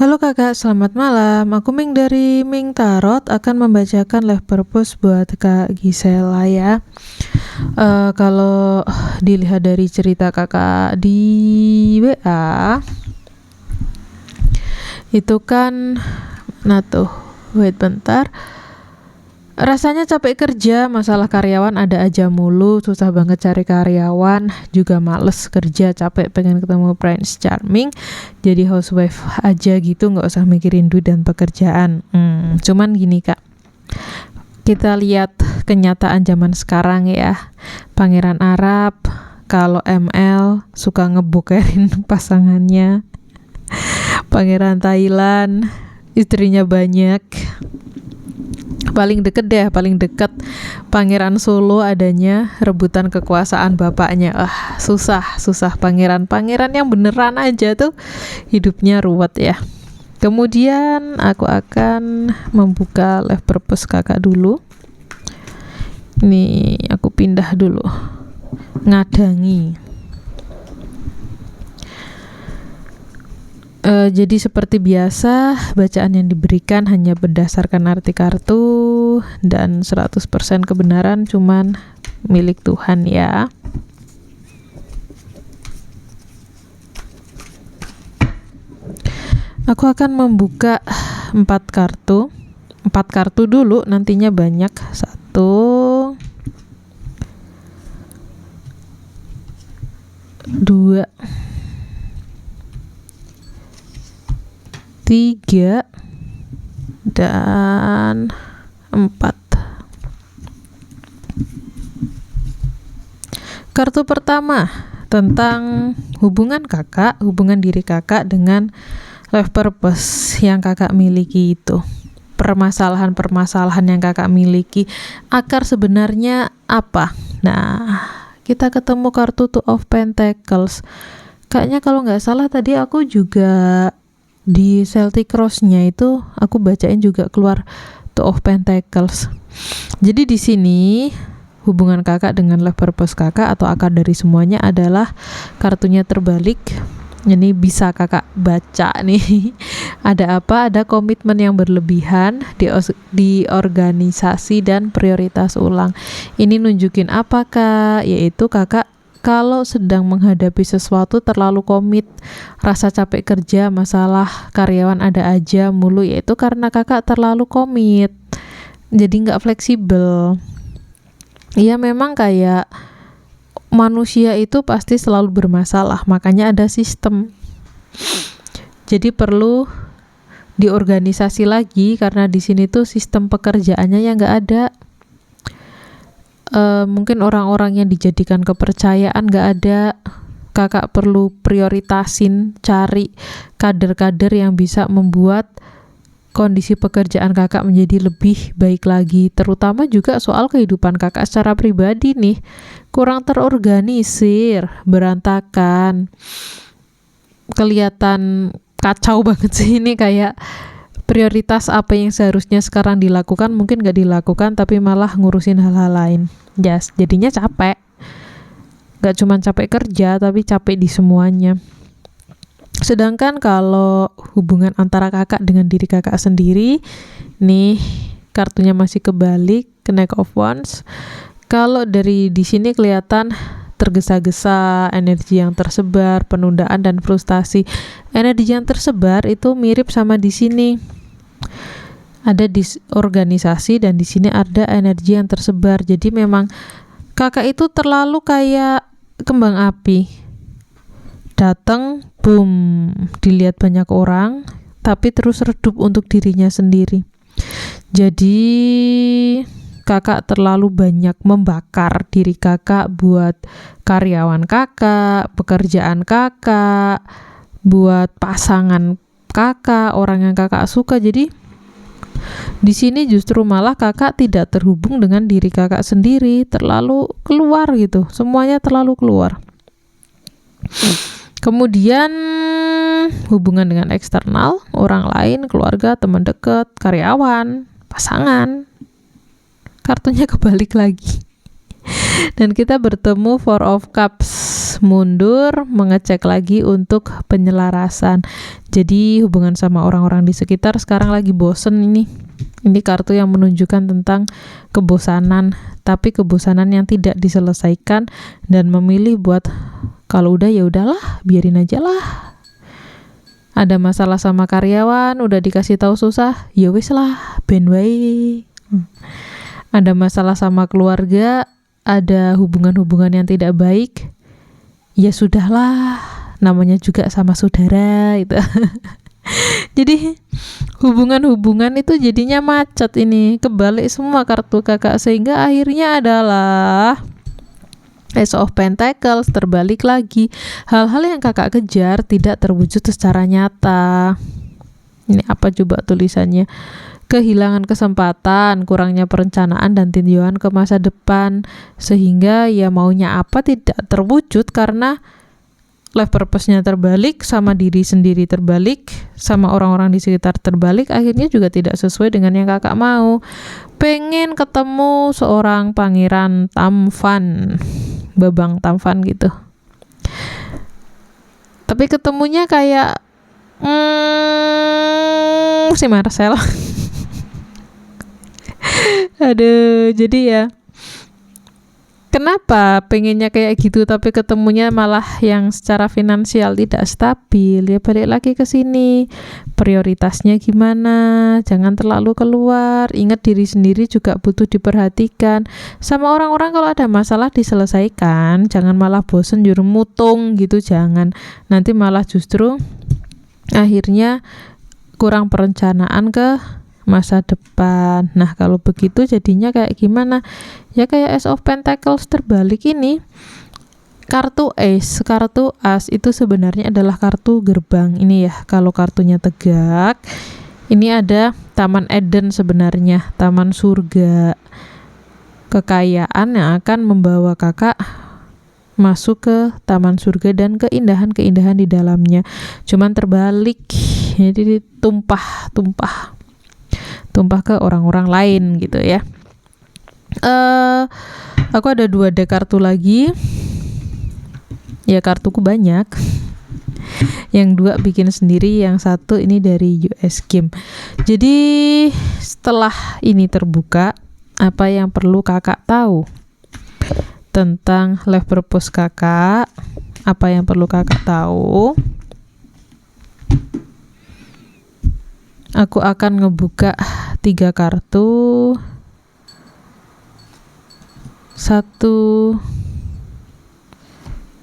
Halo kakak, selamat malam. Aku Ming dari Ming Tarot akan membacakan live purpose buat Kak Gisela ya. Kalau dilihat dari cerita kakak di WA, itu kan, nah tuh, wait bentar. Rasanya capek kerja, masalah karyawan ada aja mulu, susah banget cari karyawan, juga males kerja, capek pengen ketemu Prince Charming, jadi housewife aja gitu, nggak usah mikirin duit dan pekerjaan. Cuman gini kak, kita lihat kenyataan zaman sekarang ya. Pangeran Arab, kalau ML suka ngebokerin pasangannya. Pangeran Thailand, istrinya banyak. Paling deket Pangeran Solo adanya rebutan kekuasaan bapaknya. Susah pangeran yang beneran aja tuh hidupnya ruwet ya. Kemudian aku akan membuka live purpose kakak dulu. Nih aku pindah dulu, ngadangi. Jadi seperti biasa, bacaan yang diberikan hanya berdasarkan arti kartu dan 100% kebenaran cuman milik Tuhan ya. Aku akan membuka 4 kartu. 4 kartu dulu, nantinya banyak. 1 2 3 dan 4. Kartu pertama tentang hubungan diri kakak dengan life purpose yang kakak miliki itu. Permasalahan yang kakak miliki, akar sebenarnya apa? Nah, kita ketemu kartu Two of Pentacles. Kayaknya kalau nggak salah tadi aku juga di Celtic Cross-nya itu aku bacain juga keluar Two of Pentacles. Jadi di sini hubungan kakak dengan life purpose kakak atau akar dari semuanya adalah kartunya terbalik. Ini bisa kakak baca nih. Ada apa? Ada komitmen yang berlebihan di organisasi dan prioritas ulang. Ini nunjukin apa kak? Yaitu kakak kalau sedang menghadapi sesuatu terlalu komit, rasa capek kerja, masalah karyawan ada aja mulu, yaitu karena kakak terlalu komit, jadi nggak fleksibel. Ya memang kayak manusia itu pasti selalu bermasalah, makanya ada sistem. Jadi perlu diorganisasi lagi karena di sini tuh sistem pekerjaannya yang nggak ada. Mungkin orang-orang yang dijadikan kepercayaan gak ada. Kakak perlu prioritasin, cari kader-kader yang bisa membuat kondisi pekerjaan kakak menjadi lebih baik lagi. Terutama juga soal kehidupan kakak secara pribadi nih, kurang terorganisir, berantakan, kelihatan kacau banget sih ini. Kayak prioritas apa yang seharusnya sekarang dilakukan mungkin gak dilakukan, tapi malah ngurusin hal-hal lain. Jadinya capek. Gak cuma capek kerja, tapi capek di semuanya. Sedangkan kalau hubungan antara kakak dengan diri kakak sendiri, nih kartunya masih kebalik, Knight of Wands. Kalau dari di sini kelihatan tergesa-gesa, energi yang tersebar, penundaan dan frustasi. Energi yang tersebar itu mirip sama di sini. Ada disorganisasi dan di sini ada energi yang tersebar. Jadi memang kakak itu terlalu kayak kembang api. Datang, boom, dilihat banyak orang, tapi terus redup untuk dirinya sendiri. Jadi kakak terlalu banyak membakar diri kakak buat karyawan kakak, pekerjaan kakak, buat pasangan kakak, orang yang kakak suka. Jadi di sini justru malah kakak tidak terhubung dengan diri kakak sendiri, terlalu keluar gitu, semuanya terlalu keluar. Kemudian hubungan dengan eksternal, orang lain, keluarga, teman dekat, karyawan, pasangan. Kartunya kebalik lagi. Dan kita bertemu Four of Cups. mundur, mengecek lagi untuk penyelarasan. Jadi hubungan sama orang-orang di sekitar sekarang lagi bosen ini. Ini kartu yang menunjukkan tentang kebosanan, tapi kebosanan yang tidak diselesaikan dan memilih buat kalau udah ya udahlah, biarin aja lah. Ada masalah sama karyawan, udah dikasih tahu susah, ya wis lah, ben wae. Ada masalah sama keluarga, ada hubungan-hubungan yang tidak baik, ya sudahlah, namanya juga sama saudara itu. Jadi hubungan-hubungan itu jadinya macet ini, kebalik semua kartu kakak, sehingga akhirnya adalah Ace of Pentacles terbalik lagi. Hal-hal yang kakak kejar tidak terwujud secara nyata. Ini apa coba tulisannya? Kehilangan kesempatan, kurangnya perencanaan dan tinjauan ke masa depan, sehingga ya maunya apa tidak terwujud karena life purpose-nya terbalik, sama diri sendiri terbalik, sama orang-orang di sekitar terbalik, akhirnya juga tidak sesuai dengan yang kakak mau. Pengen ketemu seorang pangeran tampan, Babang Tampan gitu, tapi ketemunya kayak si Marcel. Aduh, jadi ya kenapa pengennya kayak gitu tapi ketemunya malah yang secara finansial tidak stabil? Ya balik lagi ke sini, prioritasnya gimana, jangan terlalu keluar, ingat diri sendiri juga butuh diperhatikan. Sama orang-orang kalau ada masalah diselesaikan, jangan malah bosen juru mutung gitu, jangan, nanti malah justru akhirnya kurang perencanaan ke masa depan. Nah kalau begitu jadinya kayak gimana ya, kayak Ace of Pentacles terbalik ini. Kartu Ace, kartu As itu sebenarnya adalah kartu gerbang ini ya. Kalau kartunya tegak, ini ada Taman Eden sebenarnya, taman surga, kekayaan yang akan membawa kakak masuk ke taman surga dan keindahan-keindahan di dalamnya. Cuman terbalik, jadi tumpah ke orang-orang lain gitu ya. Aku ada 2 deck kartu lagi. Ya kartuku banyak. Yang 2 bikin sendiri, yang 1 ini dari US Game. Jadi setelah ini terbuka, apa yang perlu kakak tahu tentang life purpose kakak? Apa yang perlu kakak tahu? Aku akan ngebuka 3 kartu. 1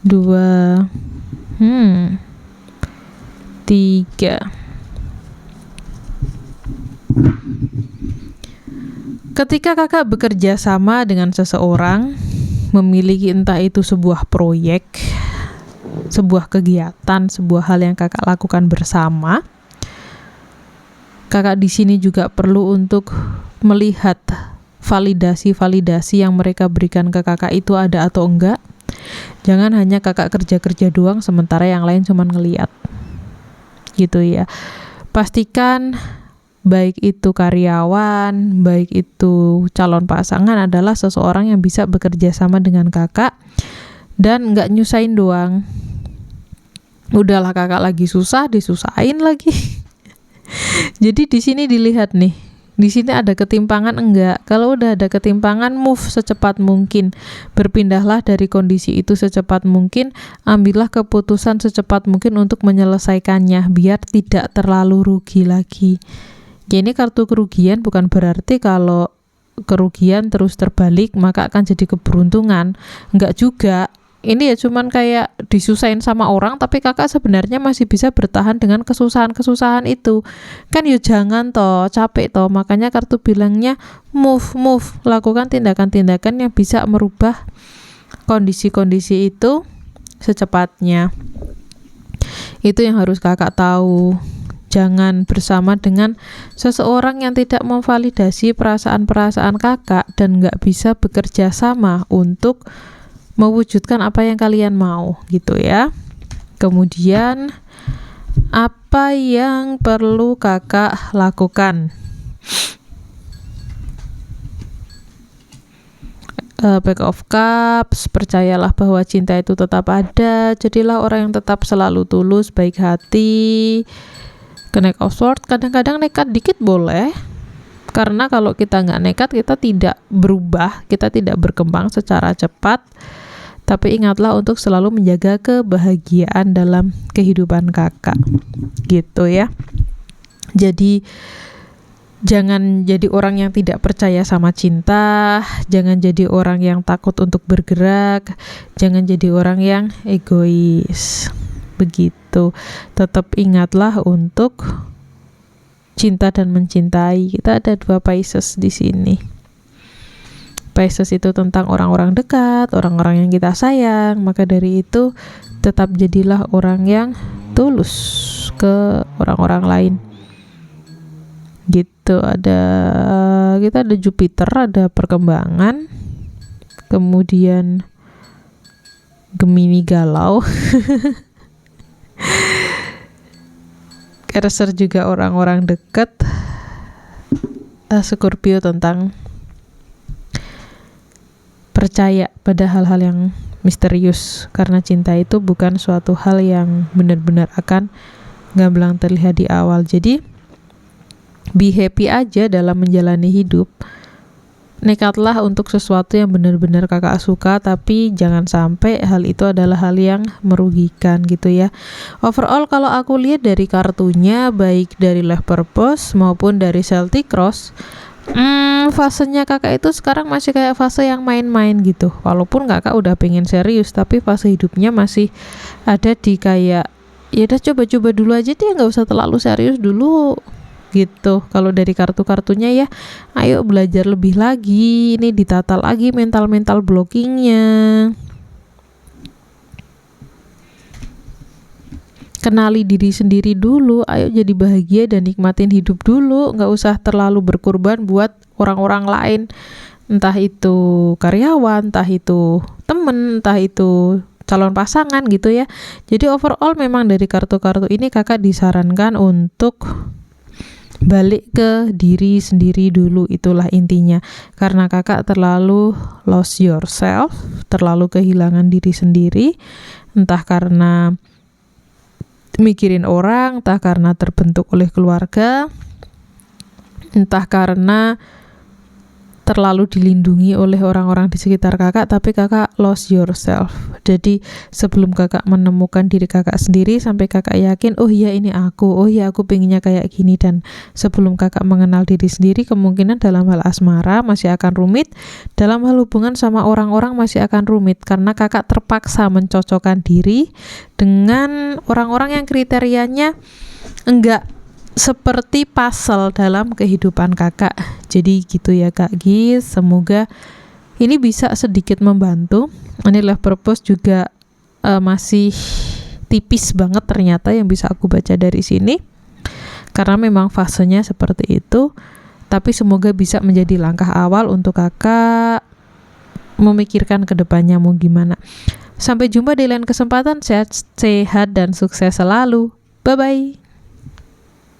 2 3. Ketika kakak bekerja sama dengan seseorang, memiliki entah itu sebuah proyek, sebuah kegiatan, sebuah hal yang kakak lakukan bersama, kakak di sini juga perlu untuk melihat validasi yang mereka berikan ke kakak itu ada atau enggak. Jangan hanya kakak kerja-kerja doang sementara yang lain cuman ngeliat gitu ya. Pastikan baik itu karyawan, baik itu calon pasangan adalah seseorang yang bisa bekerja sama dengan kakak dan nggak nyusahin doang. Udahlah kakak lagi susah, disusahin lagi. Jadi di sini dilihat nih, di sini ada ketimpangan enggak? Kalau udah ada ketimpangan, move secepat mungkin. Berpindahlah dari kondisi itu secepat mungkin, ambillah keputusan secepat mungkin untuk menyelesaikannya biar tidak terlalu rugi lagi. Ya, ini kartu kerugian bukan berarti kalau kerugian terus terbalik maka akan jadi keberuntungan. Enggak juga. Ini ya cuman kayak disusahin sama orang, tapi kakak sebenarnya masih bisa bertahan dengan kesusahan-kesusahan itu. Kan ya jangan toh, capek toh. Makanya kartu bilangnya move, lakukan tindakan-tindakan yang bisa merubah kondisi-kondisi itu secepatnya. Itu yang harus kakak tahu. Jangan bersama dengan seseorang yang tidak memvalidasi perasaan-perasaan kakak dan nggak bisa bekerja sama untuk mewujudkan apa yang kalian mau gitu ya. Kemudian apa yang perlu kakak lakukan? Pack of Cups, percayalah bahwa cinta itu tetap ada, jadilah orang yang tetap selalu tulus, baik hati. Knight of Swords, kadang-kadang nekat dikit boleh, karena kalau kita nggak nekat, kita tidak berubah, kita tidak berkembang secara cepat. Tapi ingatlah untuk selalu menjaga kebahagiaan dalam kehidupan kakak, gitu ya. Jadi jangan jadi orang yang tidak percaya sama cinta, jangan jadi orang yang takut untuk bergerak, jangan jadi orang yang egois. Begitu. Tetap ingatlah untuk cinta dan mencintai. Kita ada 2 Pisces di sini. Pisces itu tentang orang-orang dekat, orang-orang yang kita sayang. Maka dari itu tetap jadilah orang yang tulus ke orang-orang lain. Gitu. Kita ada Jupiter, ada perkembangan, kemudian Gemini galau, Cancer juga orang-orang dekat, Scorpio tentang percaya pada hal-hal yang misterius, karena cinta itu bukan suatu hal yang benar-benar akan gamblang terlihat di awal. Jadi be happy aja dalam menjalani hidup. Nekatlah untuk sesuatu yang benar-benar kakak suka, tapi jangan sampai hal itu adalah hal yang merugikan gitu ya. Overall kalau aku lihat dari kartunya, baik dari Life Purpose maupun dari Celtic Cross, fasenya kakak itu sekarang masih kayak fase yang main-main gitu. Walaupun kakak udah pengen serius, tapi fase hidupnya masih ada di kayak, ya udah coba-coba dulu aja deh, nggak usah terlalu serius dulu gitu. Kalau dari kartu-kartunya ya, ayo belajar lebih lagi, ini ditata lagi mental-mental blockingnya, kenali diri sendiri dulu, ayo jadi bahagia dan nikmatin hidup dulu, nggak usah terlalu berkorban buat orang-orang lain, entah itu karyawan, entah itu temen, entah itu calon pasangan gitu ya. Jadi overall memang dari kartu-kartu ini kakak disarankan untuk balik ke diri sendiri dulu, itulah intinya. Karena kakak terlalu lost yourself, terlalu kehilangan diri sendiri, entah karena mikirin orang, entah karena terbentuk oleh keluarga, entah karena terlalu dilindungi oleh orang-orang di sekitar kakak, tapi kakak lost yourself. Jadi sebelum kakak menemukan diri kakak sendiri, sampai kakak yakin, oh iya ini aku, oh iya aku pengennya kayak gini, dan sebelum kakak mengenal diri sendiri, kemungkinan dalam hal asmara masih akan rumit, dalam hal hubungan sama orang-orang masih akan rumit, karena kakak terpaksa mencocokkan diri dengan orang-orang yang kriterianya enggak seperti puzzle dalam kehidupan kakak. Jadi gitu ya Kak Gis, semoga ini bisa sedikit membantu. Ini Life Purpose juga masih tipis banget ternyata yang bisa aku baca dari sini, karena memang fasenya seperti itu. Tapi semoga bisa menjadi langkah awal untuk kakak memikirkan kedepannya mau gimana. Sampai jumpa di lain kesempatan, sehat dan sukses selalu. Bye-bye.